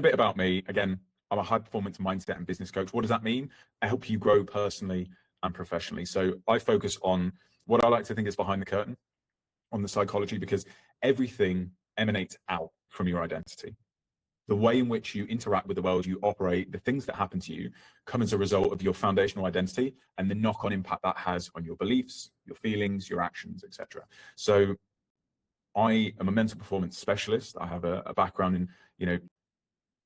bit about me. Again, I'm a high performance mindset and business coach. What does that mean? I help you grow personally and professionally. So I focus on what I like to think is behind the curtain on the psychology, because everything emanates out from your identity. The way in which you interact with the world, you operate, the things that happen to you come as a result of your foundational identity and the knock-on impact that has on your beliefs, your feelings, your actions, etc. So I am a mental performance specialist. I have a background in,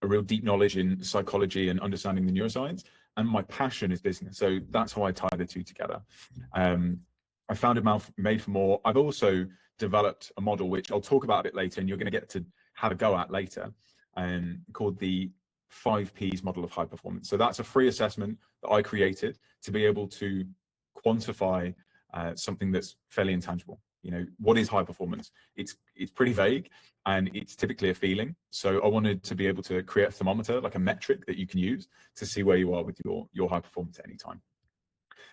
a real deep knowledge in psychology and understanding the neuroscience, and my passion is business. So that's how I tie the two together. I founded Made for More. I've also developed a model, which I'll talk about a bit later, and you're going to get to have a go at later, called the 5 Ps model of high performance. So that's a free assessment that I created to be able to quantify something that's fairly intangible. What is high performance? It's pretty vague, and it's typically a feeling. So I wanted to be able to create a thermometer, like a metric that you can use to see where you are with your high performance at any time.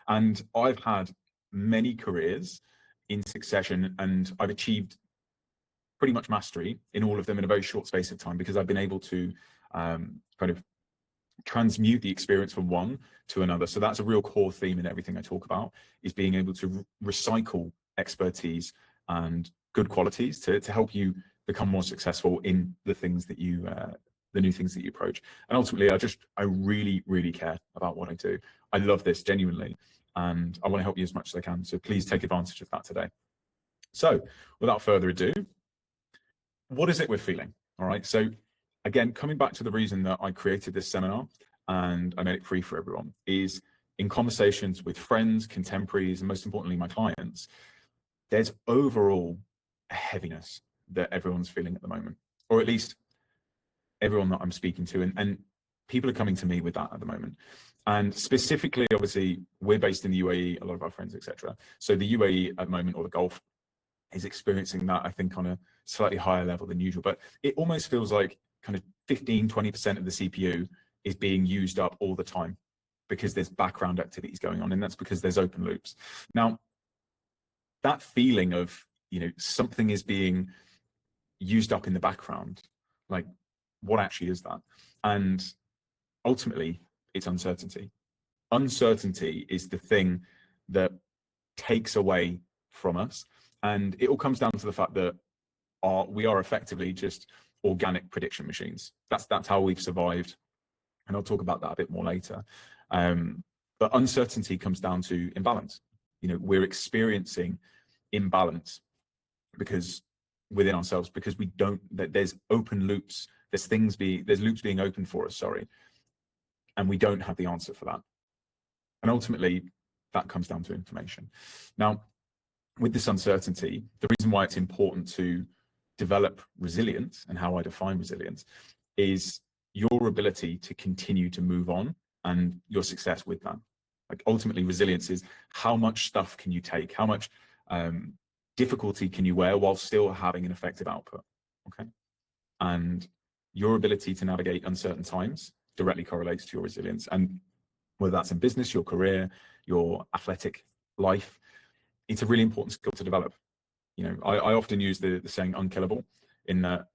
And I've had many careers in succession, and I've achieved pretty much mastery in all of them in a very short space of time, because I've been able to kind of transmute the experience from one to another. So that's a real core theme in everything I talk about, is being able to recycle expertise and good qualities to help you become more successful in the things that you the new things that you approach. And ultimately, I really, really care about what I do. I love this genuinely, and I want to help you as much as I can. So please take advantage of that today. So without further ado, what is it we're feeling? All right. So again, coming back to the reason that I created this seminar and I made it free for everyone, is in conversations with friends, contemporaries, and most importantly, my clients, there's overall a heaviness that everyone's feeling at the moment, or at least everyone that I'm speaking to, and people are coming to me with that at the moment. And specifically, obviously, we're based in the UAE, a lot of our friends, etc. So the UAE at the moment, or the Gulf, is experiencing that, I think, on a slightly higher level than usual. But it almost feels like kind of 15-20% of the CPU is being used up all the time, because there's background activities going on, and that's because there's open loops. Now, that feeling of, something is being used up in the background, like, what actually is that? And ultimately, it's uncertainty. Uncertainty is the thing that takes away from us. And it all comes down to the fact that we are effectively just organic prediction machines. That's how we've survived. And I'll talk about that a bit more later. But uncertainty comes down to imbalance. We're experiencing imbalance because within ourselves, because there's open loops, there's loops being opened for us, and we don't have the answer for that. And ultimately, that comes down to information. Now, with this uncertainty, the reason why it's important to develop resilience, and how I define resilience, is your ability to continue to move on and your success with that. Like, ultimately, resilience is how much stuff can you take, how much difficulty can you wear while still having an effective output, okay? And your ability to navigate uncertain times directly correlates to your resilience. And whether that's in business, your career, your athletic life, it's a really important skill to develop. I often use the saying unkillable, in that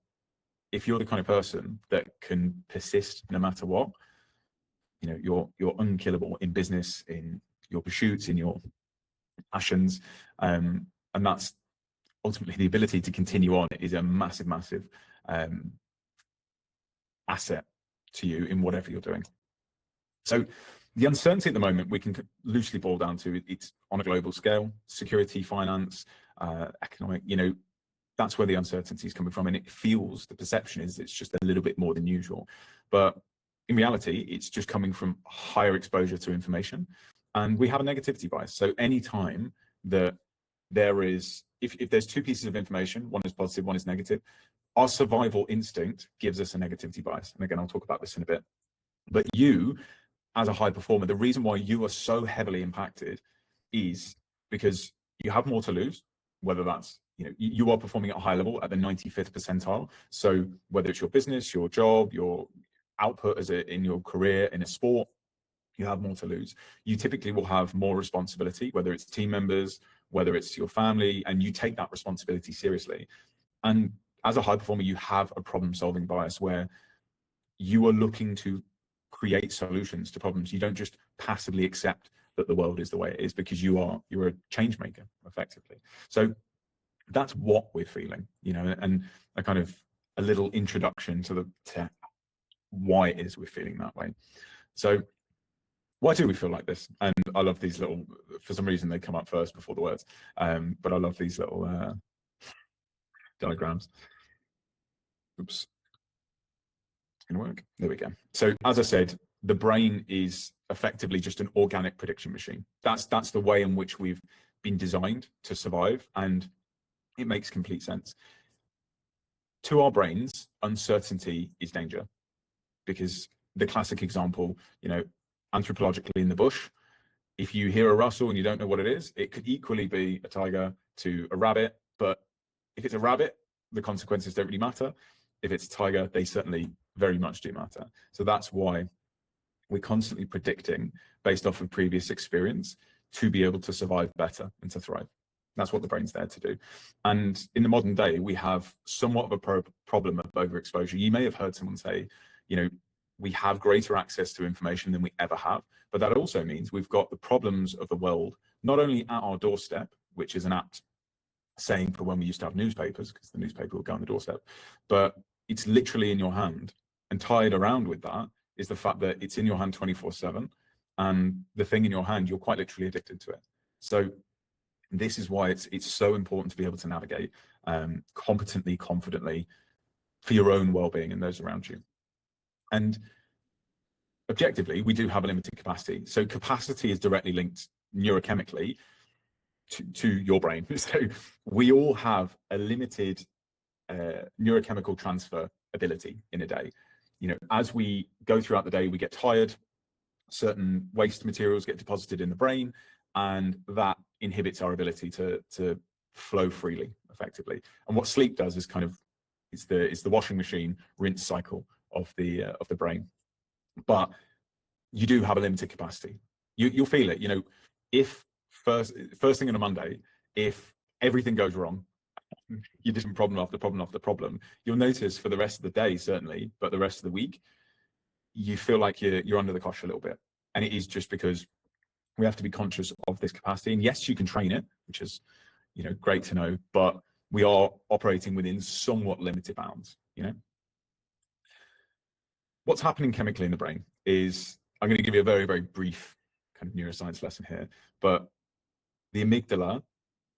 if you're the kind of person that can persist no matter what, you're unkillable in business, in your pursuits, in your passions. And that's ultimately the ability to continue on is a massive, massive asset to you in whatever you're doing. So the uncertainty at the moment, we can loosely boil down to, it's on a global scale: security, finance, economic, that's where the uncertainty is coming from. And the perception is it's just a little bit more than usual. But in reality, it's just coming from higher exposure to information. And we have a negativity bias. So anytime that there is, if there's 2 pieces of information, one is positive, one is negative, our survival instinct gives us a negativity bias. And again, I'll talk about this in a bit. But you, as a high performer, the reason why you are so heavily impacted is because you have more to lose, whether that's, you are performing at a high level at the 95th percentile. So whether it's your business, your job, your output in your career, in a sport, you have more to lose. You typically will have more responsibility, whether it's team members, whether it's your family, and you take that responsibility seriously. And as a high performer, you have a problem-solving bias where you are looking to create solutions to problems. You don't just passively accept that the world is the way it is, because you're a change maker effectively. So that's what we're feeling, you know, and a kind of a little introduction to why it is we're feeling that way. So why do we feel like this? And I love these little, for some reason they come up first before the words, but I love these little diagrams. Oops, it's gonna work. There we go. So as I said, the brain is effectively just an organic prediction machine. That's the way in which we've been designed to survive, and it makes complete sense. To our brains, uncertainty is danger, because the classic example, you know, anthropologically in the bush, if you hear a rustle and you don't know what it is, it could equally be a tiger to a rabbit. But if it's a rabbit, the consequences don't really matter. If it's a tiger, they certainly very much do matter. So that's why we're constantly predicting based off of previous experience to be able to survive better and to thrive. That's what the brain's there to do. And in the modern day, we have somewhat of a problem of overexposure. You may have heard someone say, you know, we have greater access to information than we ever have, but that also means we've got the problems of the world not only at our doorstep, which is an apt saying for when we used to have newspapers, because the newspaper would go on the doorstep, but it's literally in your hand. And tied around with that is the fact that it's in your hand 24/7, and the thing in your hand, you're quite literally addicted to it. So this is why it's so important to be able to navigate competently, confidently, for your own well-being and those around you. And objectively, we do have a limited capacity. So capacity is directly linked neurochemically to your brain. So we all have a limited neurochemical transfer ability in a day. You know, as we go throughout the day, we get tired, certain waste materials get deposited in the brain, and that inhibits our ability to flow freely, effectively. And what sleep does is kind of, it's the washing machine rinse cycle of the brain. But you do have a limited capacity. You'll feel it. You know, if first thing on a Monday, if everything goes wrong, you're just problem after problem after problem, you'll notice for the rest of the day, certainly, but the rest of the week, you feel like you're under the cosh a little bit. And it is just because we have to be conscious of this capacity. And yes, you can train it, which is, you know, great to know, but we are operating within somewhat limited bounds, you know. What's happening chemically in the brain is, I'm going to give you a very, very brief kind of neuroscience lesson here, but the amygdala,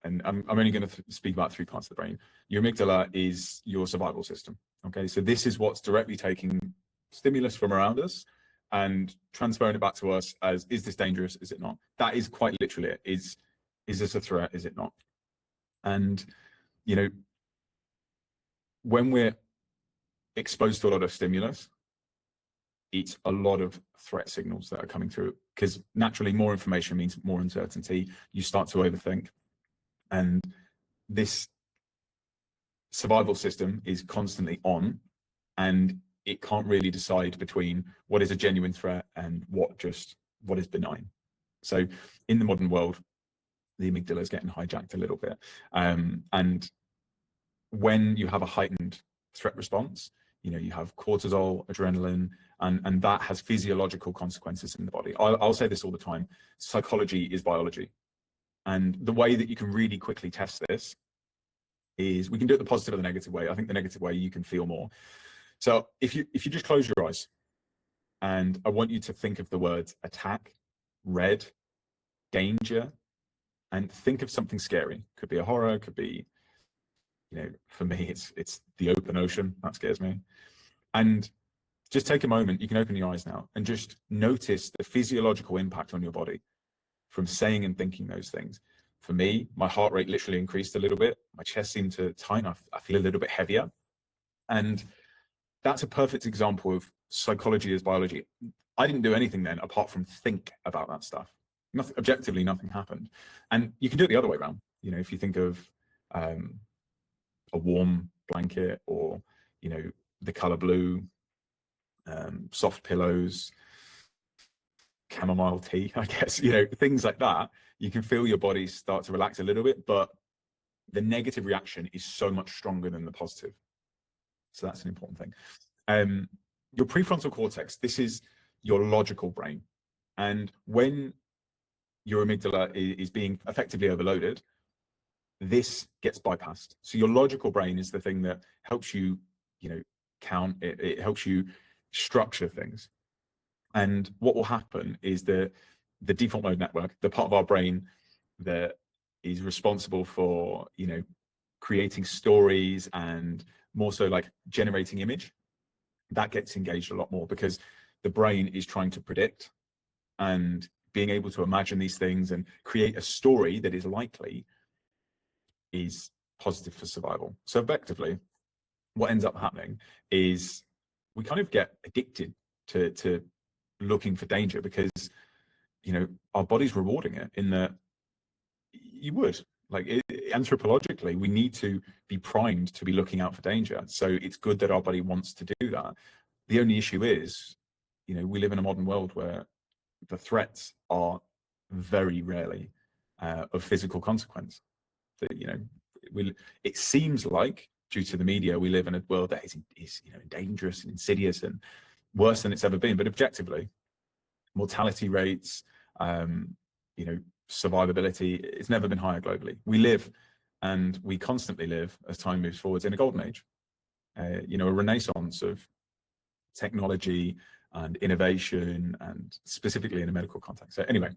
and I'm only going to speak about 3 parts of the brain. Your amygdala is your survival system. Okay, so this is what's directly taking stimulus from around us and transferring it back to us as, is this dangerous? Is it not? That is quite literally it. Is this a threat? Is it not? And, you know, when we're exposed to a lot of stimulus, it's a lot of threat signals that are coming through, because naturally more information means more uncertainty. You start to overthink. And this survival system is constantly on, and it can't really decide between what is a genuine threat and what is benign. So in the modern world, the amygdala is getting hijacked a little bit. And when you have a heightened threat response, you know, you have cortisol, adrenaline, and that has physiological consequences in the body. I'll say this all the time: psychology is biology. And the way that you can really quickly test this is, we can do it the positive or the negative way. I think the negative way, you can feel more. So if you just close your eyes, and I want you to think of the words attack, red, danger, and think of something scary. Could be a horror, could be, you know, for me, it's the open ocean. That scares me. And just take a moment, you can open your eyes now, and just notice the physiological impact on your body from saying and thinking those things. For me, my heart rate literally increased a little bit. My chest seemed to tighten. I feel a little bit heavier. And that's a perfect example of psychology as biology. I didn't do anything then apart from think about that stuff. Nothing, objectively, nothing happened. And you can do it the other way around. You know, if you think of a warm blanket, or, you know, the color blue, soft pillows, chamomile tea, I guess, you know, things like that, you can feel your body start to relax a little bit, but the negative reaction is so much stronger than the positive. So that's an important thing. Your prefrontal cortex, this is your logical brain. And when your amygdala is being effectively overloaded, this gets bypassed. So your logical brain is the thing that helps you, count. It helps you structure things. And what will happen is the default mode network, the part of our brain that is responsible for, creating stories and more so like generating image, that gets engaged a lot more because the brain is trying to predict and being able to imagine these things and create a story that is likely is positive for survival. So effectively, what ends up happening is we kind of get addicted to looking for danger because, our body's rewarding it in that you would. Anthropologically, we need to be primed to be looking out for danger. So it's good that our body wants to do that. The only issue is, we live in a modern world where the threats are very rarely of physical consequence. That, it seems like due to the media, we live in a world that is dangerous and insidious and worse than it's ever been. But objectively, mortality rates, survivability, it's never been higher globally. We live, and we constantly live as time moves forwards in a golden age, a renaissance of technology and innovation, and specifically in a medical context. So anyway,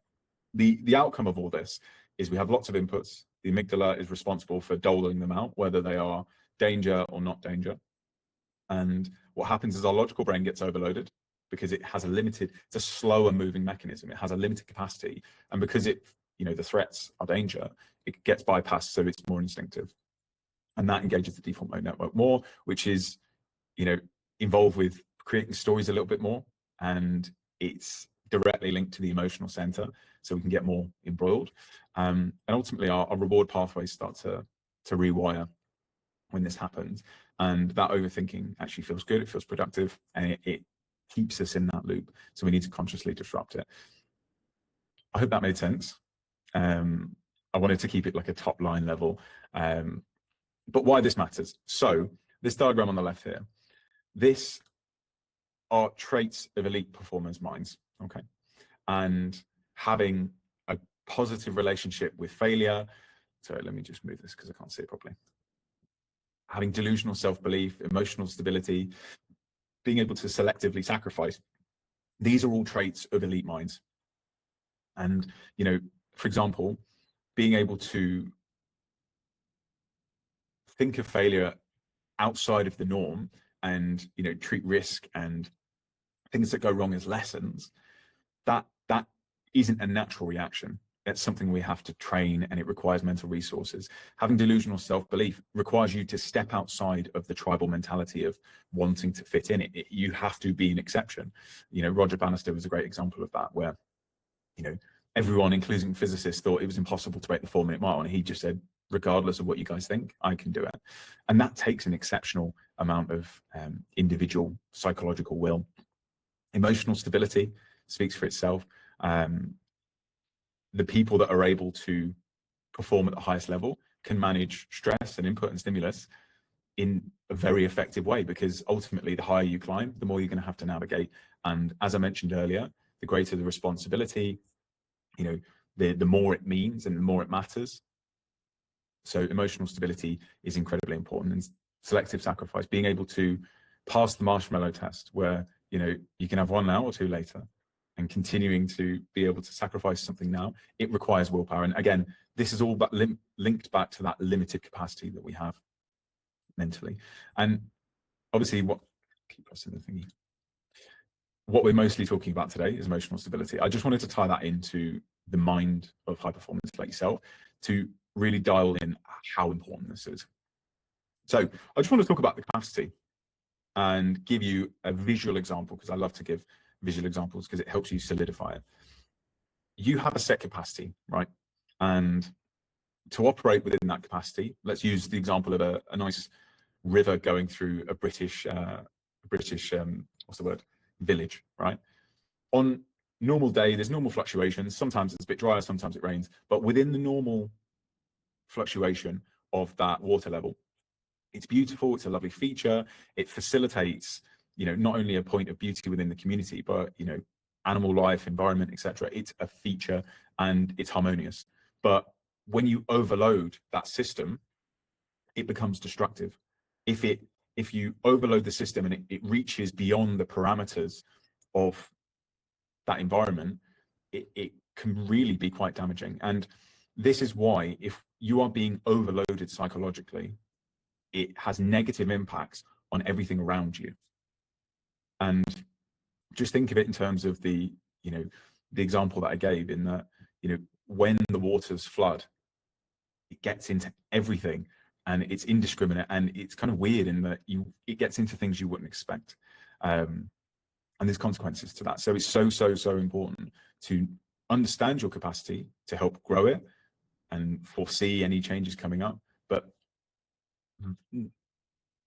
the outcome of all this is we have lots of inputs. The amygdala is responsible for doling them out, whether they are danger or not danger. And what happens is our logical brain gets overloaded because it has it's a slower moving mechanism. It has a limited capacity. And because the threats are danger, it gets bypassed, so it's more instinctive. And that engages the default mode network more, which is, involved with creating stories a little bit more. And it's directly linked to the emotional center, so we can get more embroiled. And ultimately, our reward pathways start to rewire when this happens. And that overthinking actually feels good, it feels productive, and it keeps us in that loop. So we need to consciously disrupt it. I hope that made sense. I wanted to keep it like a top line level, but why this matters. So this diagram on the left here, this are traits of elite performers' minds, okay? And having a positive relationship with failure. So let me just move this because I can't see it properly. Having delusional self-belief, emotional stability, being able to selectively sacrifice. These are all traits of elite minds. And, for example, being able to think of failure outside of the norm and, treat risk and things that go wrong as lessons, that isn't a natural reaction. It's something we have to train, and it requires mental resources. Having delusional self-belief requires you to step outside of the tribal mentality of wanting to fit in. You have to be an exception. Roger Bannister was a great example of that, where, everyone, including physicists, thought it was impossible to break the 4-minute mile. And he just said, regardless of what you guys think, I can do it. And that takes an exceptional amount of individual psychological will. Emotional stability speaks for itself. The people that are able to perform at the highest level can manage stress and input and stimulus in a very effective way, because ultimately the higher you climb, the more you're going to have to navigate. And as I mentioned earlier, the greater the responsibility, the more it means and the more it matters. So emotional stability is incredibly important. And selective sacrifice, being able to pass the marshmallow test, where you can have one now or two later, and continuing to be able to sacrifice something now, it requires willpower. And again, this is all but linked back to that limited capacity that we have mentally. And obviously, keep pressing the thingy. What we're mostly talking about today is emotional stability. I just wanted to tie that into the mind of high performance like yourself to really dial in how important this is. So I just want to talk about the capacity and give you a visual example, because I love to give visual examples because it helps you solidify it. You have a set capacity, right? And to operate within that capacity, let's use the example of a nice river going through a British what's the word? Village, right? On normal day, there's normal fluctuations. Sometimes it's a bit drier, sometimes it rains, but within the normal fluctuation of that water level, it's beautiful. It's a lovely feature. It facilitates not only a point of beauty within the community, but animal life, environment, etc. It's a feature and it's harmonious. But when you overload that system, it becomes destructive. If you overload the system and it reaches beyond the parameters of that environment, it can really be quite damaging. And this is why, if you are being overloaded psychologically, it has negative impacts on everything around you. And just think of it in terms of the example that I gave, in that, when the waters flood, it gets into everything and it's indiscriminate, and it's kind of weird in that it gets into things you wouldn't expect. And there's consequences to that. So it's so important to understand your capacity to help grow it and foresee any changes coming up, but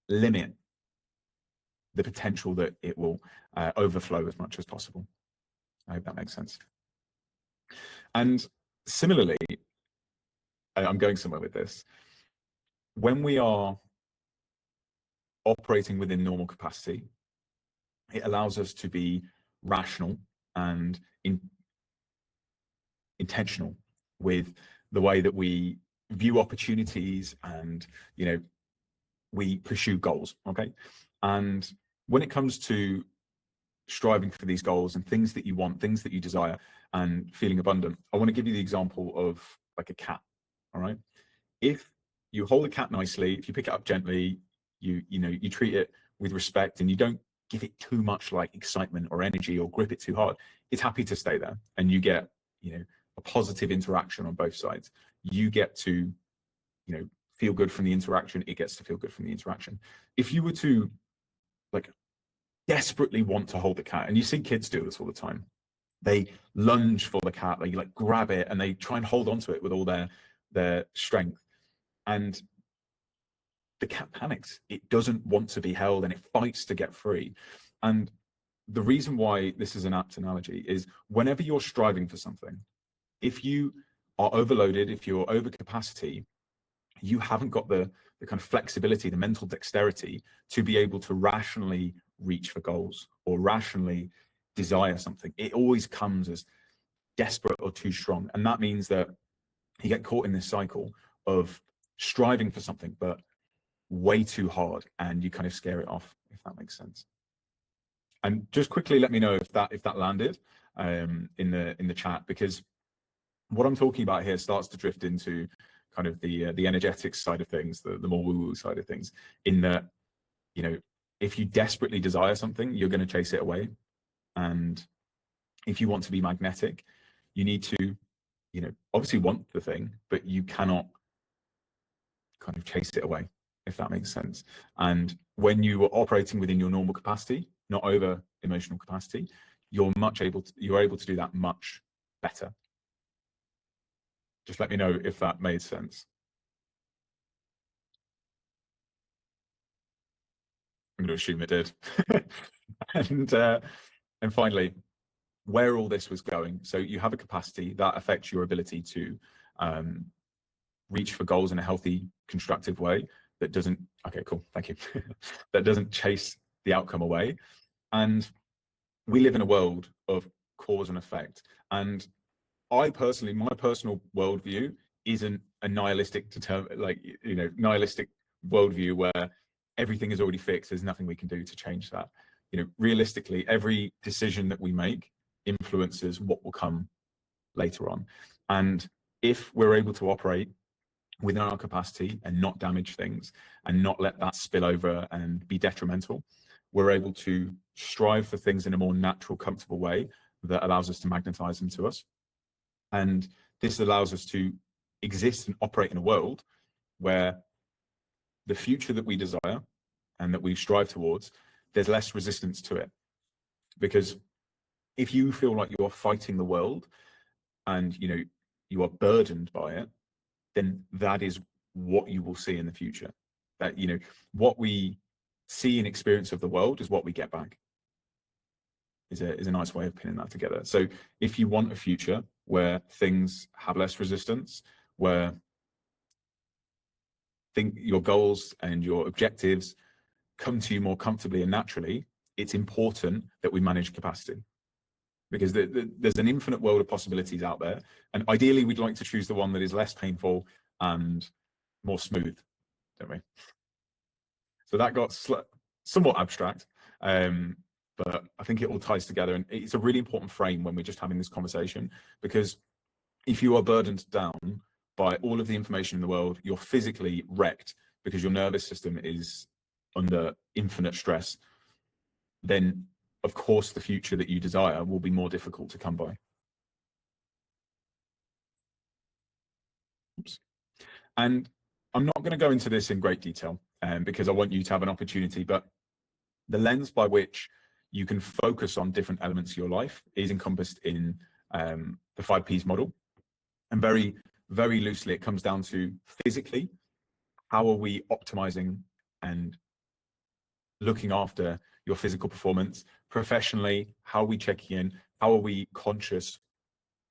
limit the potential that it will overflow as much as possible. I hope that makes sense. And similarly, I'm going somewhere with this. When we are operating within normal capacity, it allows us to be rational and intentional with the way that we view opportunities and we pursue goals. Okay. And when it comes to striving for these goals and things that you want, things that you desire, and feeling abundant, I want to give you the example of like a cat. All right. If you hold a cat nicely, if you pick it up gently, you treat it with respect, and you don't give it too much like excitement or energy or grip it too hard, it's happy to stay there, and you get a positive interaction on both sides. You get to feel good from the interaction, it gets to feel good from the interaction. If you were to like desperately want to hold the cat, and you see kids do this all the time, they lunge for the cat, they like grab it and they try and hold on to it with all their strength, and the cat panics. It doesn't want to be held and it fights to get free. And the reason why this is an apt analogy is, whenever you're striving for something, if you are overloaded, if you're over capacity, you haven't got the kind of flexibility, the mental dexterity to be able to rationally reach for goals or rationally desire something. It always comes as desperate or too strong. And that means that you get caught in this cycle of striving for something, but way too hard, and you kind of scare it off, if that makes sense. And just quickly let me know if that landed in the chat, because what I'm talking about here starts to drift into kind of the energetics side of things, the more woo-woo side of things, in that if you desperately desire something, you're going to chase it away. And if you want to be magnetic, you need to obviously want the thing, but you cannot kind of chase it away, if that makes sense. And when you are operating within your normal capacity, not over emotional capacity, you're able to do that much better. Just let me know if that made sense. I'm going to assume it did. And finally, where all this was going. So you have a capacity that affects your ability to reach for goals in a healthy, constructive way that doesn't, okay, cool, thank you, that doesn't chase the outcome away. And we live in a world of cause and effect. And I personally, my personal worldview isn't a nihilistic nihilistic worldview where everything is already fixed. There's nothing we can do to change that. Realistically, every decision that we make influences what will come later on. And if we're able to operate within our capacity and not damage things and not let that spill over and be detrimental, we're able to strive for things in a more natural, comfortable way that allows us to magnetize them to us. And this allows us to exist and operate in a world where the future that we desire and that we strive towards, there's less resistance to it. Because if you feel like you're fighting the world and you are burdened by it, then that is what you will see in the future. That what we see and experience of the world is what we get back. Is a nice way of pinning that together. So if you want a future where things have less resistance, where your goals and your objectives come to you more comfortably and naturally, it's important that we manage capacity, because there's an infinite world of possibilities out there. And ideally, we'd like to choose the one that is less painful and more smooth, don't we? So that got somewhat abstract, but I think it all ties together. And it's a really important frame when we're just having this conversation, because if you are burdened down by all of the information in the world, you're physically wrecked because your nervous system is under infinite stress, then of course the future that you desire will be more difficult to come by. Oops. And I'm not going to go into this in great detail because I want you to have an opportunity, but the lens by which you can focus on different elements of your life is encompassed in the 5 Ps model. And very, very loosely, it comes down to physically, how are we optimizing and looking after your physical performance? Professionally, how are we checking in? How are we conscious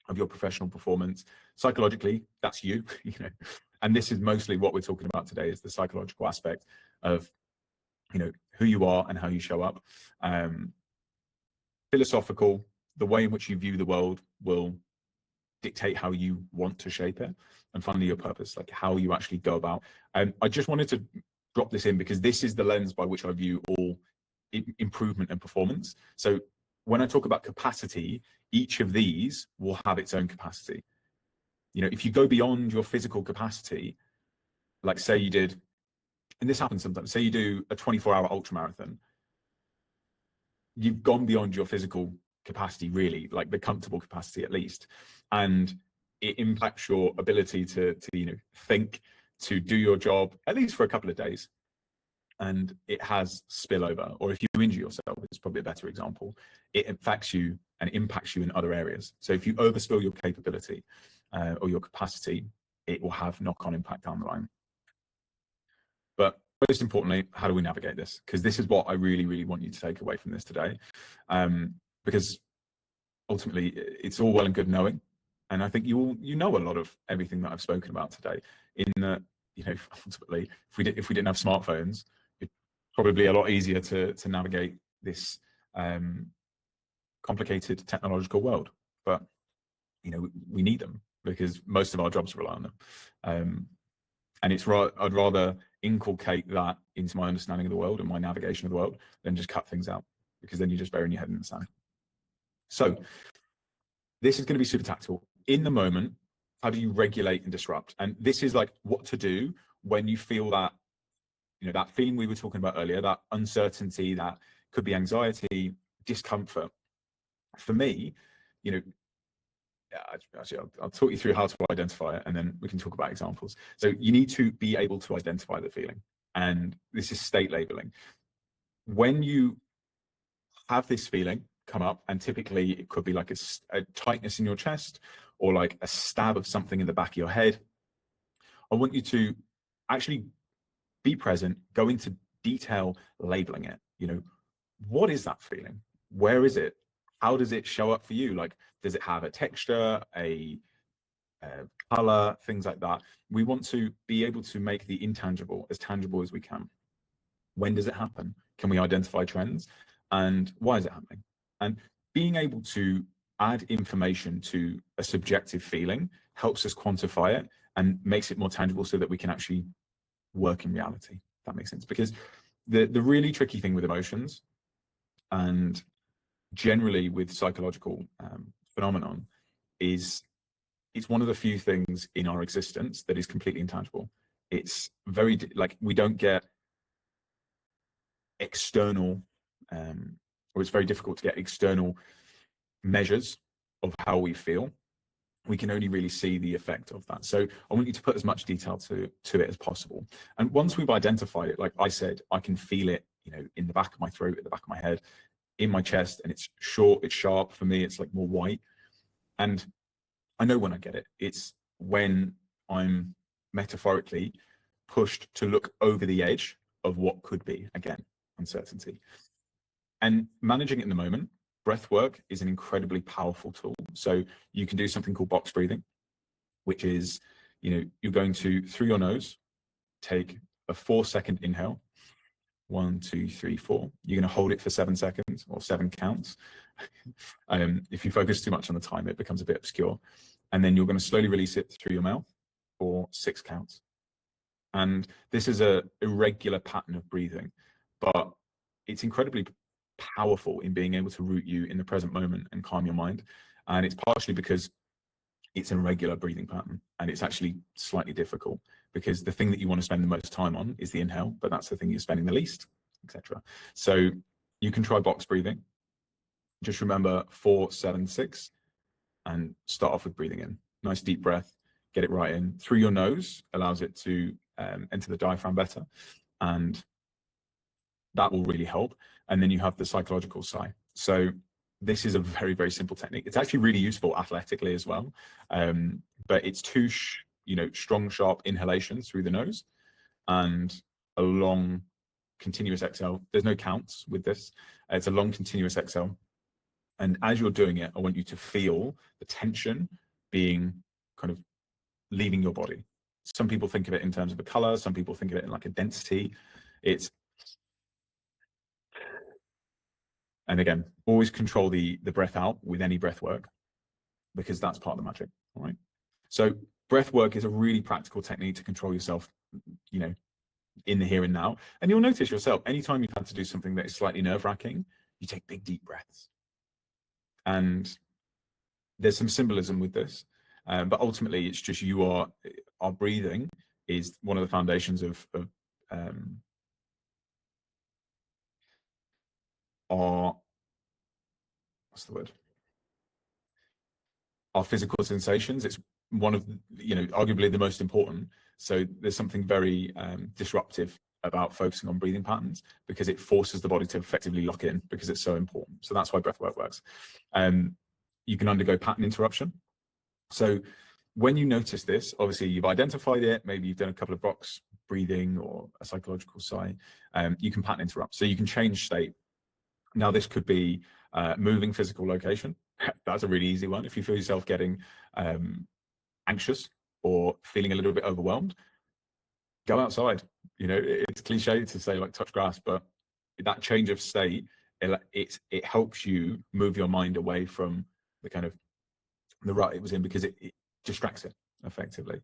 of your professional performance? Psychologically, that's you, you know. And this is mostly what we're talking about today, is the psychological aspect of, you know, who you are and how you show up. Philosophical, the way in which you view the world will dictate how you want to shape it. And finally, your purpose, like how you actually go about. I just wanted to drop this in because this is the lens by which I view all improvement and performance. So when I talk about capacity, each of these will have its own capacity. You know, if you go beyond your physical capacity, like say you did, and this happens sometimes, say you do a 24-hour ultra marathon, you've gone beyond your physical capacity, really, like the comfortable capacity at least, and it impacts your ability to you know, think, to do your job, at least for a couple of days. And it has spillover, or if you injure yourself, it's probably a better example, it affects you and impacts you in other areas. So if you overspill your capability or your capacity, it will have knock-on impact down the line. But most importantly, how do we navigate this? Because this is what I really, really want you to take away from this today. Because ultimately, it's all well and good knowing. And I think you know a lot of everything that I've spoken about today, in that, you know, ultimately, if we didn't have smartphones, it's probably a lot easier to navigate this complicated technological world. But, you know, we need them because most of our jobs rely on them. And I'd rather inculcate that into my understanding of the world and my navigation of the world than just cut things out, because then you're just burying your head in the sand. So this is going to be super tactical. In the moment, how do you regulate and disrupt? And this is like what to do when you feel that, you know, that feeling we were talking about earlier, that uncertainty, that could be anxiety, discomfort. For me, you know, actually, I'll talk you through how to identify it, and then we can talk about examples. So you need to be able to identify the feeling, and this is state labeling. When you have this feeling come up, and typically it could be like a tightness in your chest or like a stab of something in the back of your head, I want you to actually be present, go into detail labeling it. You know, what is that feeling? Where is it? How does it show up for you? Like, does it have a texture, a color, things like that? We want to be able to make the intangible as tangible as we can. When does it happen? Can we identify trends? And why is it happening? And being able to add information to a subjective feeling helps us quantify it and makes it more tangible so that we can actually work in reality. If that makes sense. Because the really tricky thing with emotions, and generally with psychological phenomenon, is it's one of the few things in our existence that is completely intangible. It's very, like, we don't get external, or it's very difficult to get external measures of how we feel. We can only really see the effect of that. So I want you to put as much detail to it as possible. And once we've identified it, like I said, I can feel it, you know, in the back of my throat, at the back of my head, in my chest, and it's short, it's sharp. For me, it's like more white. And I know when I get it. It's when I'm metaphorically pushed to look over the edge of what could be, again, uncertainty. And managing it in the moment, breath work is an incredibly powerful tool. So you can do something called box breathing, which is, you know, you're going to, through your nose, take a 4-second inhale, 1, 2, 3, 4. You're going to hold it for 7 seconds or 7 counts. If you focus too much on the time, it becomes a bit obscure. And then you're going to slowly release it through your mouth for 6 counts. And this is a irregular pattern of breathing, but it's incredibly powerful in being able to root you in the present moment and calm your mind. And it's partially because it's a regular breathing pattern, and it's actually slightly difficult because the thing that you want to spend the most time on is the inhale, but that's the thing you're spending the least, etc. So you can try box breathing. Just remember 4, 7, 6, and start off with breathing in. Nice deep breath, get it right in through your nose, allows it to enter the diaphragm better, and that will really help. And then you have the psychological sigh. So this is a very, very simple technique. It's actually really useful athletically as well. But it's 2 strong, sharp inhalations through the nose and a long continuous exhale. There's no counts with this. It's a long continuous exhale. And as you're doing it, I want you to feel the tension being kind of leaving your body. Some people think of it in terms of a color. Some people think of it in like a density. And again, always control the breath out with any breath work, because that's part of the magic. All right. So breath work is a really practical technique to control yourself, in the here and now. And you'll notice yourself, anytime you've had to do something that is slightly nerve-wracking, you take big, deep breaths. And there's some symbolism with this. But ultimately, it's just our breathing is one of the foundations of our, our physical sensations. It's one of, arguably the most important. So there's something very disruptive about focusing on breathing patterns, because it forces the body to effectively lock in, because it's so important. So that's why breathwork works. You can undergo pattern interruption. So when you notice this, obviously you've identified it, maybe you've done a couple of box breathing or a psychological sigh, you can pattern interrupt. So you can change state. Now this could be moving physical location. That's a really easy one. If you feel yourself getting anxious or feeling a little bit overwhelmed, go outside. It's cliche to say like touch grass, but that change of state, it helps you move your mind away from the kind of the rut it was in, because it distracts it effectively.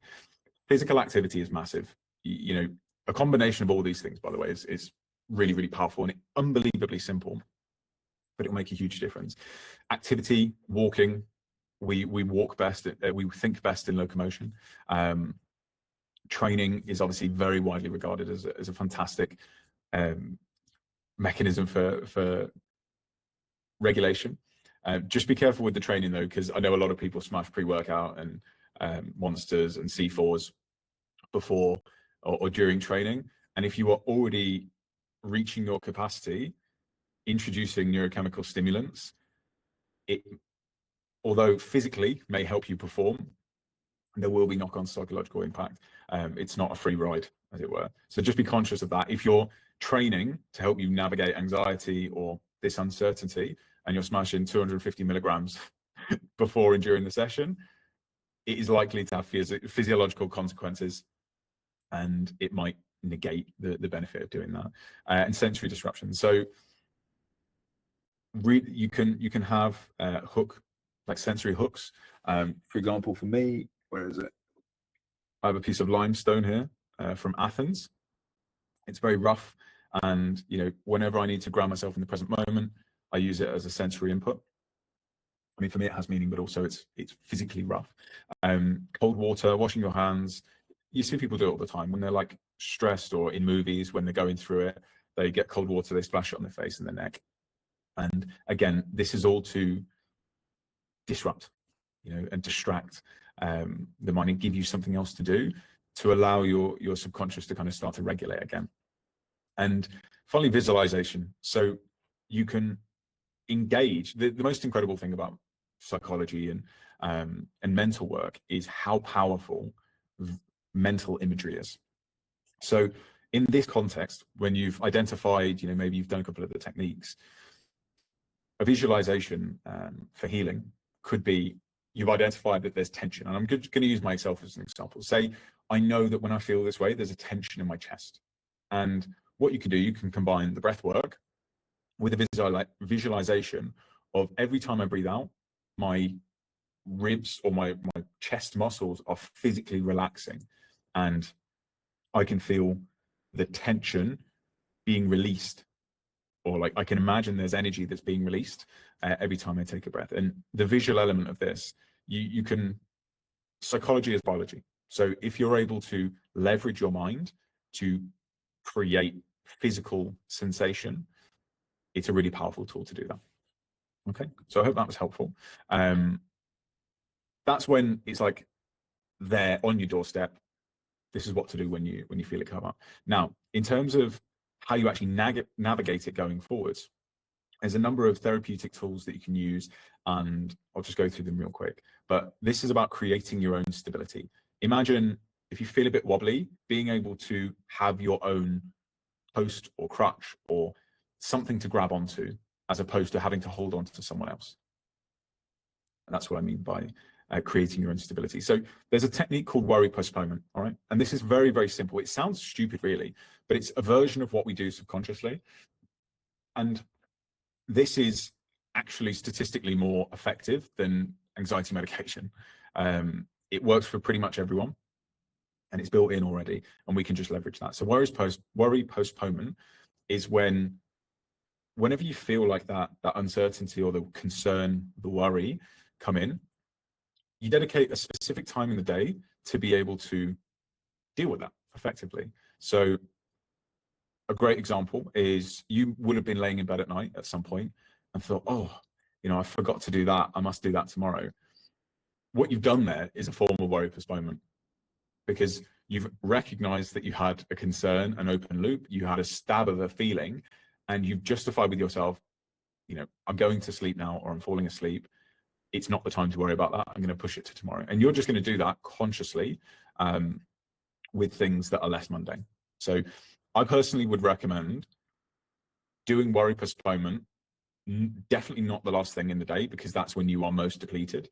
Physical activity is massive. A combination of all these things, by the way, is really, really powerful and unbelievably simple, but it'll make a huge difference. Activity, walking, we walk best, we think best in locomotion. Training is obviously very widely regarded as a fantastic mechanism for regulation. Just be careful with the training though, because I know a lot of people smash pre-workout and monsters and C4s before or during training. And if you are already reaching your capacity, introducing neurochemical stimulants, it, although physically may help you perform, there will be knock-on psychological impact. It's not a free ride, as it were. So just be conscious of that. If you're training to help you navigate anxiety or this uncertainty, and you're smashing 250 milligrams before and during the session, it is likely to have physiological consequences, and it might negate the benefit of doing that. And sensory disruption. So you can have like sensory hooks. For example, for me, where is it? I have a piece of limestone here from Athens. It's very rough, and whenever I need to ground myself in the present moment, I use it as a sensory input. I mean, for me, it has meaning, but also it's physically rough. Cold water, washing your hands. You see people do it all the time when they're like stressed, or in movies when they're going through it, they get cold water, they splash it on their face and their neck. And again, this is all to disrupt, and distract the mind and give you something else to do, to allow your subconscious to kind of start to regulate again. And finally, visualization. So you can engage. The most incredible thing about psychology and mental work is how powerful mental imagery is. So in this context, when you've identified, maybe you've done a couple of the techniques, a visualization for healing could be, you've identified that there's tension. And I'm going to use myself as an example. Say, I know that when I feel this way, there's a tension in my chest. And what you can do, you can combine the breath work with a visualization of every time I breathe out, my ribs or my chest muscles are physically relaxing, and I can feel the tension being released, or like I can imagine there's energy that's being released every time I take a breath. And the visual element of this, you can, psychology is biology. So if you're able to leverage your mind to create physical sensation, it's a really powerful tool to do that. Okay, so I hope that was helpful. That's when it's like there on your doorstep. This is what to do when you feel it come up. Now, in terms of how you actually navigate it going forwards, there's a number of therapeutic tools that you can use, and I'll just go through them real quick. But this is about creating your own stability. Imagine if you feel a bit wobbly, being able to have your own post or crutch or something to grab onto, as opposed to having to hold on to someone else. And that's what I mean by creating your own stability. So there's a technique called worry postponement, all right? And this is very, very simple. It sounds stupid, really, but it's a version of what we do subconsciously. And this is actually statistically more effective than anxiety medication. It works for pretty much everyone, and it's built in already, and we can just leverage that. So worry postponement is whenever you feel like that uncertainty or the concern, the worry come in, you dedicate a specific time in the day to be able to deal with that effectively. So a great example is you would have been laying in bed at night at some point and thought, oh, I forgot to do that. I must do that tomorrow. What you've done there is a form of worry postponement, because you've recognized that you had a concern, an open loop, you had a stab of a feeling, and you've justified with yourself, I'm going to sleep now, or I'm falling asleep. It's not the time to worry about that. I'm going to push it to tomorrow. And you're just going to do that consciously with things that are less mundane. So I personally would recommend doing worry postponement, definitely not the last thing in the day, because that's when you are most depleted.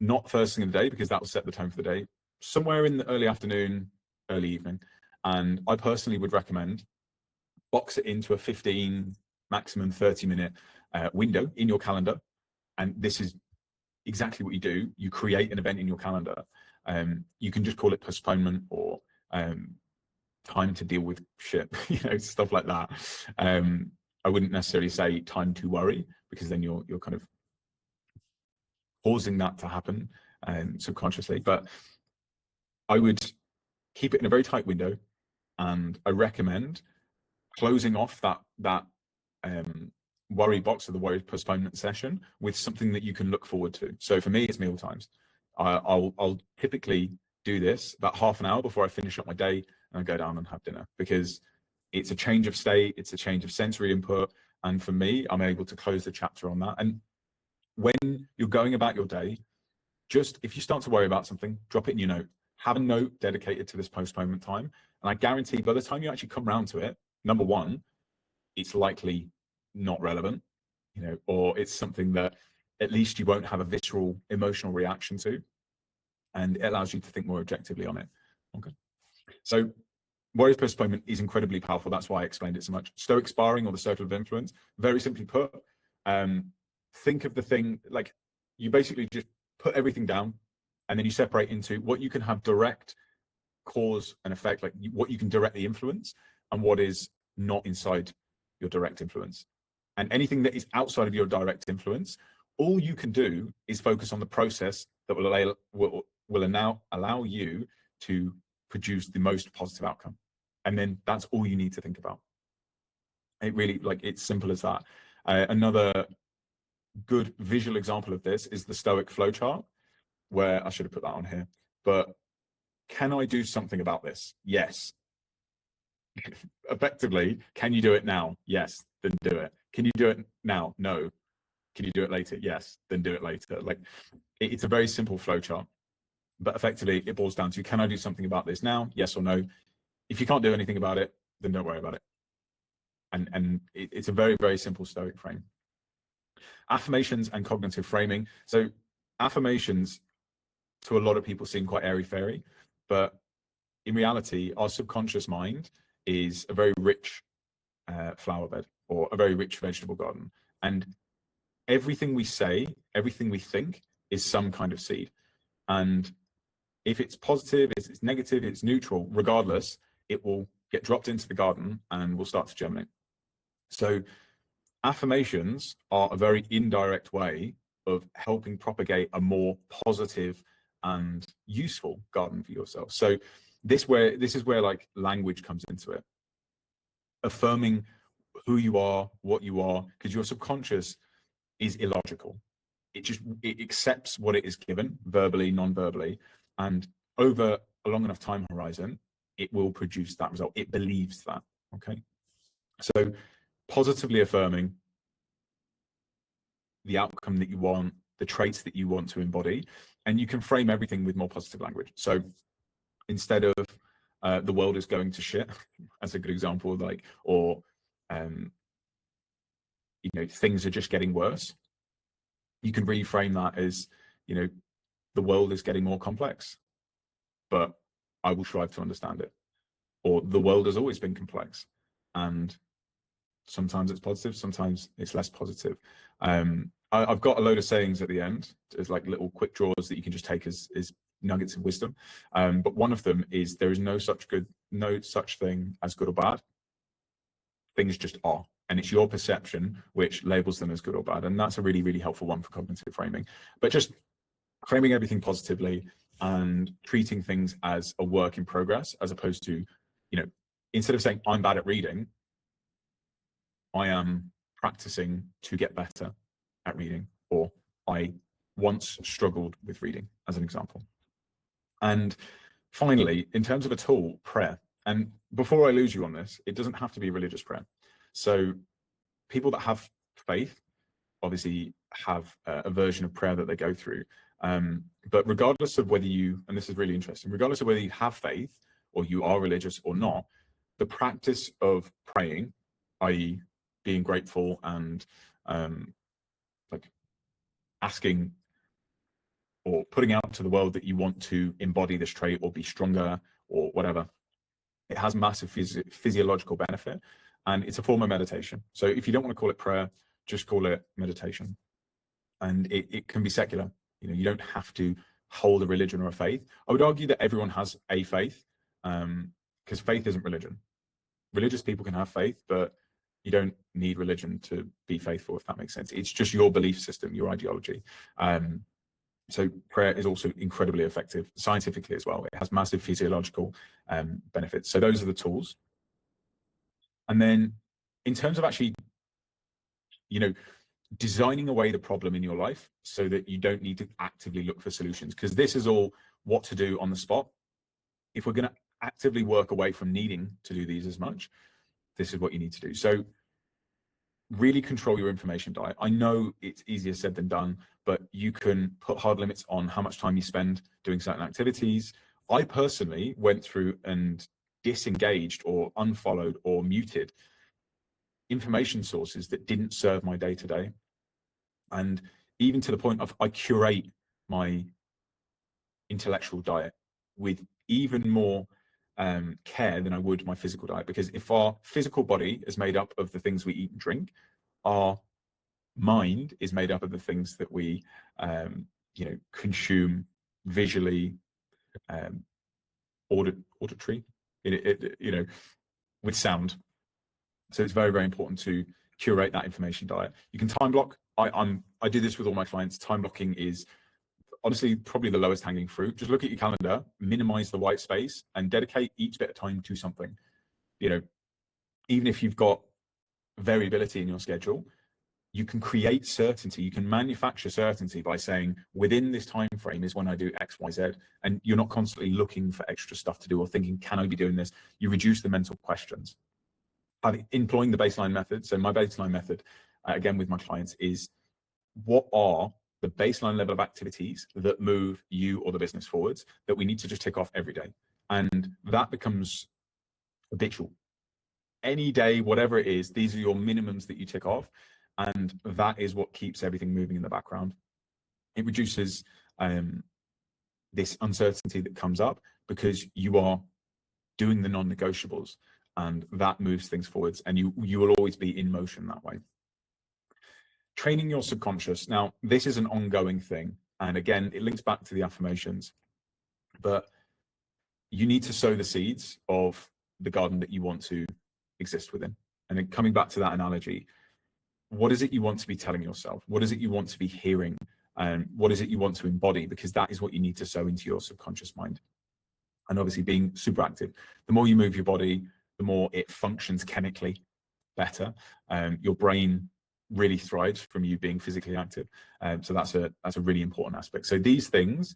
Not first thing in the day, because that will set the tone for the day. Somewhere in the early afternoon, early evening. And I personally would recommend box it into a 15, maximum 30-minute window in your calendar. And this is exactly what you do. You create an event in your calendar. You can just call it postponement or time to deal with shit, stuff like that. I wouldn't necessarily say time to worry, because then you're kind of causing that to happen subconsciously. But I would keep it in a very tight window, and I recommend closing off that worry box or the worry postponement session with something that you can look forward to. So for me, it's meal times. I'll typically do this about half an hour before I finish up my day, and I go down and have dinner, because it's a change of state, it's a change of sensory input, and for me, I'm able to close the chapter on that. And when you're going about your day, just if you start to worry about something, drop it in your note. Have a note dedicated to this postponement time, and I guarantee by the time you actually come around to it, number one, it's likely not relevant, or it's something that at least you won't have a visceral emotional reaction to, and it allows you to think more objectively on it. Okay, so worry postponement is incredibly powerful. That's why I explained it so much. Stoic sparring, or the circle of influence, very simply put, think of the thing like you basically just put everything down, and then you separate into what you can have direct cause and effect, like what you can directly influence, and what is not inside your direct influence. And anything that is outside of your direct influence, all you can do is focus on the process that will now allow you to produce the most positive outcome. And then that's all you need to think about. It really, it's simple as that. Another good visual example of this is the Stoic flowchart, where I should have put that on here. But can I do something about this? Yes. Effectively, can you do it now? Yes, then do it. Can you do it now? No. Can you do it later? Yes, then do it later. It's a very simple flowchart, but effectively it boils down to, can I do something about this now? Yes or no. If you can't do anything about it, then don't worry about it. And it's a very, very simple Stoic frame. Affirmations and cognitive framing. So affirmations, to a lot of people, seem quite airy-fairy, but in reality, our subconscious mind is a very rich flower bed or a very rich vegetable garden. And everything we say, everything we think is some kind of seed. And if it's positive, if it's negative, it's neutral, regardless, it will get dropped into the garden and will start to germinate. So affirmations are a very indirect way of helping propagate a more positive and useful garden for yourself. So this is where like language comes into it. Affirming who you are, what you are, because your subconscious is illogical. It accepts what it is given, verbally, non-verbally, and over a long enough time horizon, it will produce that result. It believes that. Okay. So positively affirming the outcome that you want, the traits that you want to embody, and you can frame everything with more positive language. So instead of the world is going to shit, as a good example, like, or things are just getting worse, you can reframe that as, the world is getting more complex, but I will strive to understand it. Or the world has always been complex, and sometimes it's positive, sometimes it's less positive. I've got a load of sayings at the end. There's like little quick draws that you can just take as nuggets of wisdom. But one of them is, there is no such thing as good or bad. Things just are. And it's your perception which labels them as good or bad. And that's a really, really helpful one for cognitive framing. But just framing everything positively and treating things as a work in progress, as opposed to, instead of saying I'm bad at reading, I am practicing to get better at reading, or I once struggled with reading, as an example. And finally, in terms of a tool, prayer. And before I lose you on this, it doesn't have to be religious prayer. So people that have faith obviously have a version of prayer that they go through. But regardless of whether you, and this is really interesting, regardless of whether you have faith or you are religious or not, the practice of praying, i.e. being grateful and like asking or putting out to the world that you want to embody this trait or be stronger or whatever, it has massive physiological benefit, and it's a form of meditation. So if you don't want to call it prayer, just call it meditation. And it can be secular. You don't have to hold a religion or a faith. I would argue that everyone has a faith, because faith isn't religion. Religious people can have faith, but you don't need religion to be faithful, if that makes sense. It's just your belief system, your ideology. So prayer is also incredibly effective scientifically as well. It has massive physiological benefits. So those are the tools. And then in terms of actually, designing away the problem in your life so that you don't need to actively look for solutions, because this is all what to do on the spot. If we're going to actively work away from needing to do these as much, this is what you need to do. So really control your information diet. I know it's easier said than done, but you can put hard limits on how much time you spend doing certain activities. I personally went through and disengaged or unfollowed or muted information sources that didn't serve my day-to-day. And even to the point of, I curate my intellectual diet with even more care than I would my physical diet. Because if our physical body is made up of the things we eat and drink, our mind is made up of the things that we consume visually, auditory, with sound. So it's very, very important to curate that information diet. You can time block. I do this with all my clients. Time blocking is honestly probably the lowest hanging fruit. Just look at your calendar, minimize the white space, and dedicate each bit of time to something. Even if you've got variability in your schedule, you can create certainty. You can manufacture certainty by saying, within this time frame is when I do X, Y, Z. And you're not constantly looking for extra stuff to do or thinking, can I be doing this? You reduce the mental questions. Employing the baseline method. So my baseline method, again, with my clients, is what are the baseline level of activities that move you or the business forwards that we need to just tick off every day. And that becomes habitual. Any day, whatever it is, these are your minimums that you tick off. And that is what keeps everything moving in the background. It reduces this uncertainty that comes up because you are doing the non-negotiables. and that moves things forwards, and you will always be in motion that way. Training your subconscious. Now, this is an ongoing thing, and again, it links back to the affirmations, but you need to sow the seeds of the garden that you want to exist within. And then coming back to that analogy, what is it you want to be telling yourself? What is it you want to be hearing? And what is it you want to embody? Because that is what you need to sow into your subconscious mind. And obviously being super active, the more you move your body, the more it functions chemically better. Your brain really thrives from you being physically active. So that's a really important aspect. So these things,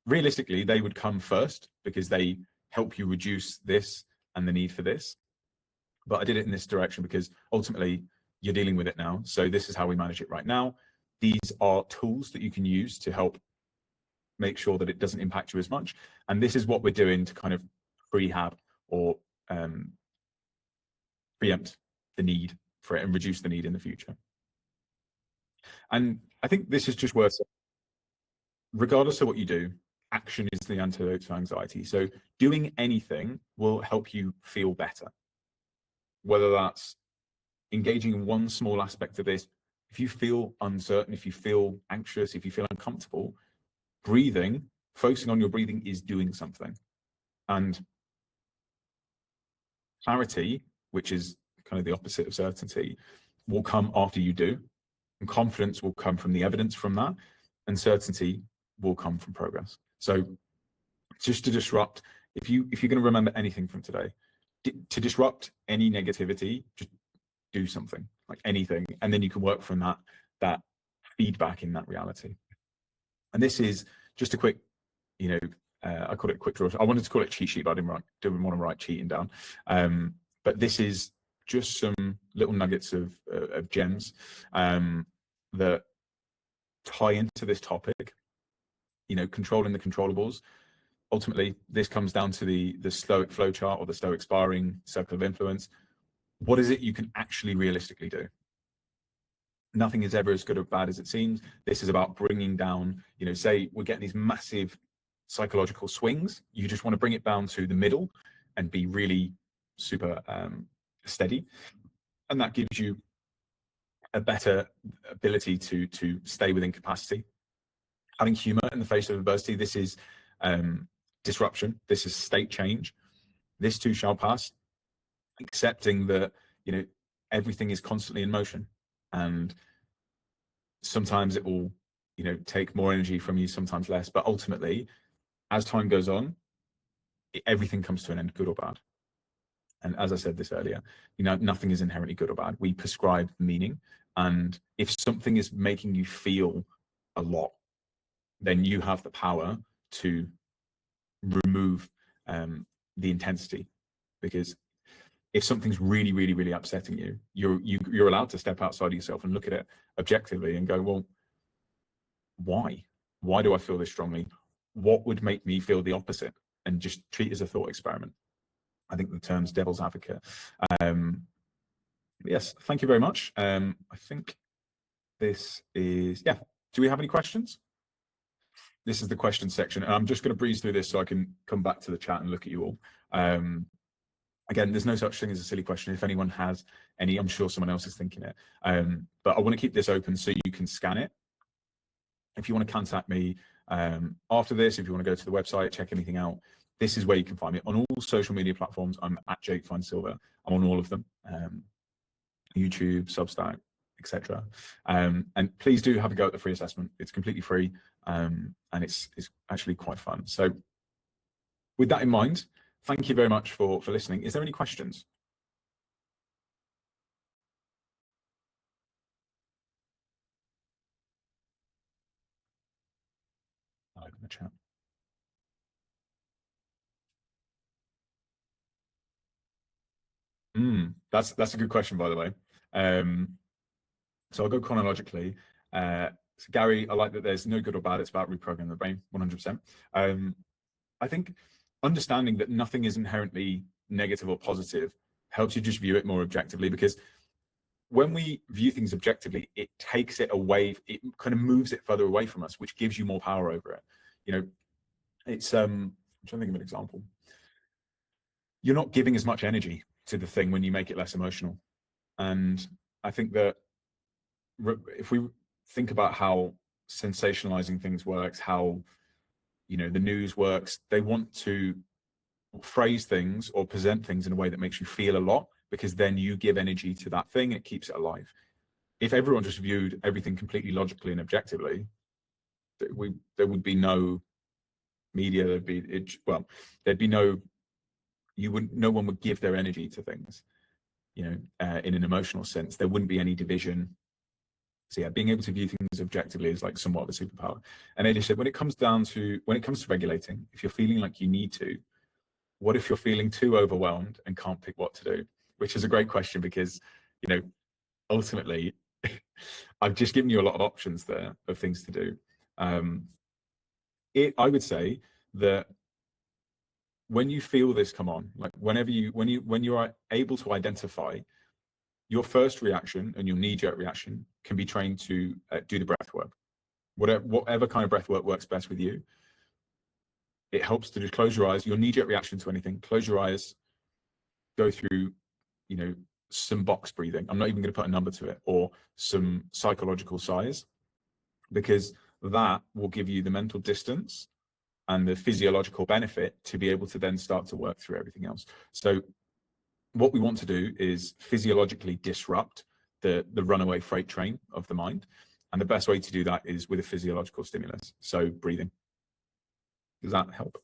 realistically, they would come first because they help you reduce this and the need for this. But I did it in this direction because ultimately you're dealing with it now. So this is how we manage it right now. These are tools that you can use to help make sure that it doesn't impact you as much. And this is what we're doing to kind of prehab or preempt the need for it and reduce the need in the future. And I think this is just worth saying. Regardless of what you do, action is the antidote to anxiety. So doing anything will help you feel better. Whether that's engaging in one small aspect of this, if you feel uncertain, if you feel anxious, if you feel uncomfortable, breathing, focusing on your breathing is doing something. And clarity, which is kind of the opposite of certainty, will come after you do. And confidence will come from the evidence from that. And certainty will come from progress. So just to disrupt, if you're going to remember anything from today, to disrupt any negativity, just do something, like anything, and then you can work from that feedback in that reality. And this is just a quick, I call it a quick draw. I wanted to call it cheat sheet, but I didn't want to write cheating down. But this is just some little nuggets of gems that tie into this topic. Controlling the controllables. Ultimately, this comes down to the Stoic flowchart or the Stoic sparring circle of influence. What is it you can actually realistically do? Nothing is ever as good or bad as it seems. This is about bringing down, say we're getting these massive psychological swings. You just want to bring it down to the middle and be really super steady. And that gives you a better ability to stay within capacity. Having humor in the face of adversity. This is disruption. This is state change. This too shall pass. Accepting that, everything is constantly in motion, and sometimes it will, take more energy from you, sometimes less. But ultimately, as time goes on, everything comes to an end, good or bad. And as I said this earlier, nothing is inherently good or bad. We prescribe meaning. And if something is making you feel a lot, then you have the power to remove the intensity. Because if something's really, really, really upsetting you, you're allowed to step outside of yourself and look at it objectively and go, well, why? Why do I feel this strongly? What would make me feel the opposite? And just treat it as a thought experiment. I think the term's devil's advocate. Yes, thank you very much. I think this is, yeah. Do we have any questions? This is the question section, and I'm just going to breeze through this so I can come back to the chat and look at you all. Again, there's no such thing as a silly question. If anyone has any, I'm sure someone else is thinking it. But I want to keep this open so you can scan it. If you want to contact me after this, if you want to go to the website, check anything out, this is where you can find me. On all social media platforms, I'm at Jake Fine Silver. I'm on all of them. YouTube, Substack, etc. And please do have a go at the free assessment. It's completely free, and it's actually quite fun. So with that in mind, thank you very much for listening. Is there any questions? I'll open the chat. That's a good question, by the way. So I'll go chronologically. So Gary, I like that there's no good or bad. It's about reprogramming the brain, 100%. I think understanding that nothing is inherently negative or positive helps you just view it more objectively, because when we view things objectively, it takes it away, it kind of moves it further away from us, which gives you more power over it. It's, I'm trying to think of an example. You're not giving as much energy to the thing when you make it less emotional. And I think that if we think about how sensationalizing things works, how, you know, the news works, they want to phrase things or present things in a way that makes you feel a lot, because then you give energy to that thing, it keeps it alive. If everyone just viewed everything completely logically and objectively, there would be no media, there'd be no, no one would give their energy to things, you know, in an emotional sense. There wouldn't be any division. So yeah, being able to view things objectively is like somewhat of a superpower. And AJ said, when it comes to regulating, if you're feeling like you need to, what if you're feeling too overwhelmed and can't pick what to do? Which is a great question, because, you know, ultimately, I've just given you a lot of options there of things to do. I would say that when you feel this come on, like when you are able to identify your first reaction and your knee-jerk reaction can be trained to do the breath work. Whatever kind of breath work works best with you. It helps to just close your eyes, your knee-jerk reaction to anything, close your eyes, go through, you know, some box breathing. I'm not even going to put a number to it, or some psychological sighs, because that will give you the mental distance and the physiological benefit to be able to then start to work through everything else. So what we want to do is physiologically disrupt the runaway freight train of the mind. And the best way to do that is with a physiological stimulus. So breathing. Does that help?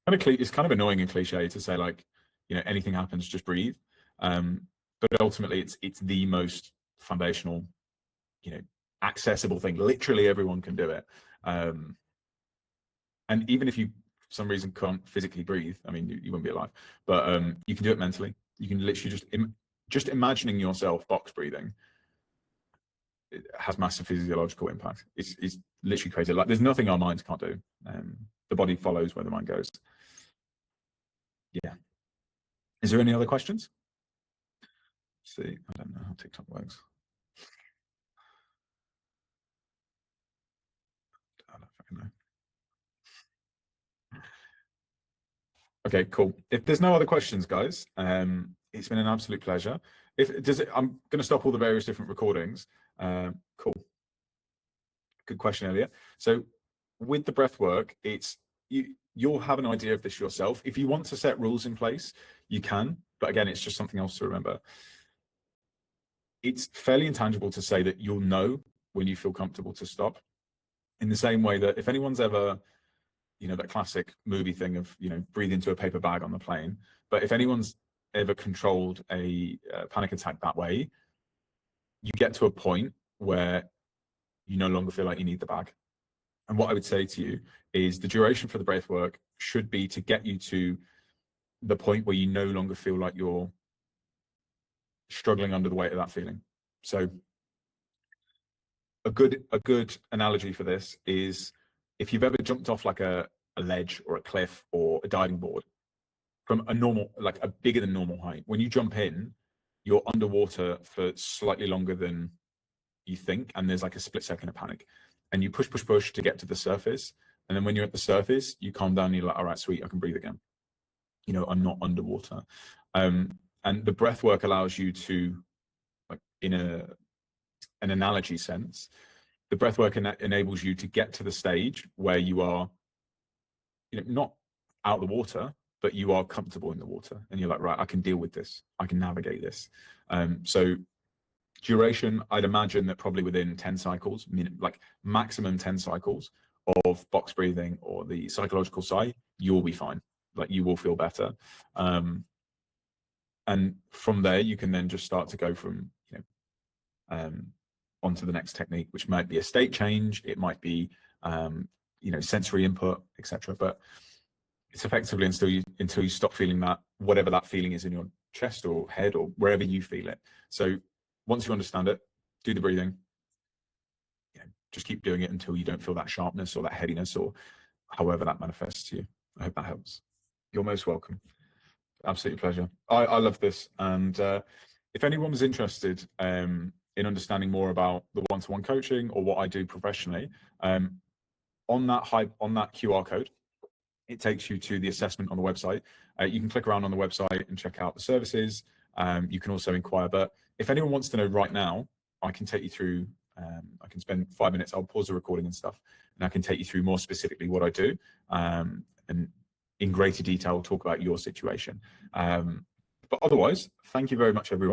It's kind of annoying and cliche to say, like, you know, anything happens, just breathe. But ultimately it's the most foundational, you know, accessible thing. Literally everyone can do it. And even if you, for some reason, can't physically breathe, I mean, you wouldn't be alive, but you can do it mentally. You can literally just imagining yourself box breathing. It has massive physiological impact. It's literally crazy. Like, there's nothing our minds can't do. The body follows where the mind goes. Yeah. Is there any other questions? Let's see, I don't know how TikTok works. I don't fucking know. Okay, cool. If there's no other questions, guys, it's been an absolute pleasure. I'm going to stop all the various different recordings. Cool. Good question, Elliot. So with the breath work, you'll have an idea of this yourself. If you want to set rules in place, you can, but again, it's just something else to remember. It's fairly intangible to say that you'll know when you feel comfortable to stop. In the same way that if anyone's ever, you know, that classic movie thing of, you know, breathe into a paper bag on the plane, but if anyone's ever controlled a panic attack that way, you get to a point where you no longer feel like you need the bag. And what I would say to you is the duration for the breath work should be to get you to the point where you no longer feel like you're struggling under the weight of that feeling. So a good analogy for this is if you've ever jumped off like a ledge or a cliff or a diving board from a normal, like a bigger than normal height, when you jump in, you're underwater for slightly longer than you think, and there's like a split second of panic, and you push to get to the surface, and then when you're at the surface, you calm down and you're like, all right, sweet, I can breathe again. You know, I'm not underwater. And the breath work allows you to, like, in an analogy sense, the breath work enables you to get to the stage where you are, you know, not out of the water, but you are comfortable in the water, and you're like, right, I can deal with this, I can navigate this. So duration, I'd imagine that probably within 10 cycles, like maximum 10 cycles of box breathing or the psychological side, you'll be fine. Like, you will feel better. And from there, you can then just start to go from, you know, onto the next technique, which might be a state change. It might be, you know, sensory input, etc. But it's effectively until you stop feeling that, whatever that feeling is in your chest or head or wherever you feel it. So once you understand it, do the breathing. You know, just keep doing it until you don't feel that sharpness or that headiness or however that manifests to you. I hope that helps. You're most welcome. Absolute pleasure. I love this. And if anyone was interested in understanding more about the one-to-one coaching or what I do professionally, on that QR code, it takes you to the assessment on the website. You can click around on the website and check out the services. You can also inquire, but if anyone wants to know right now, I can take you through, I can spend 5 minutes, I'll pause the recording and stuff, and I can take you through more specifically what I do, and in greater detail talk about your situation. But otherwise, thank you very much, everyone.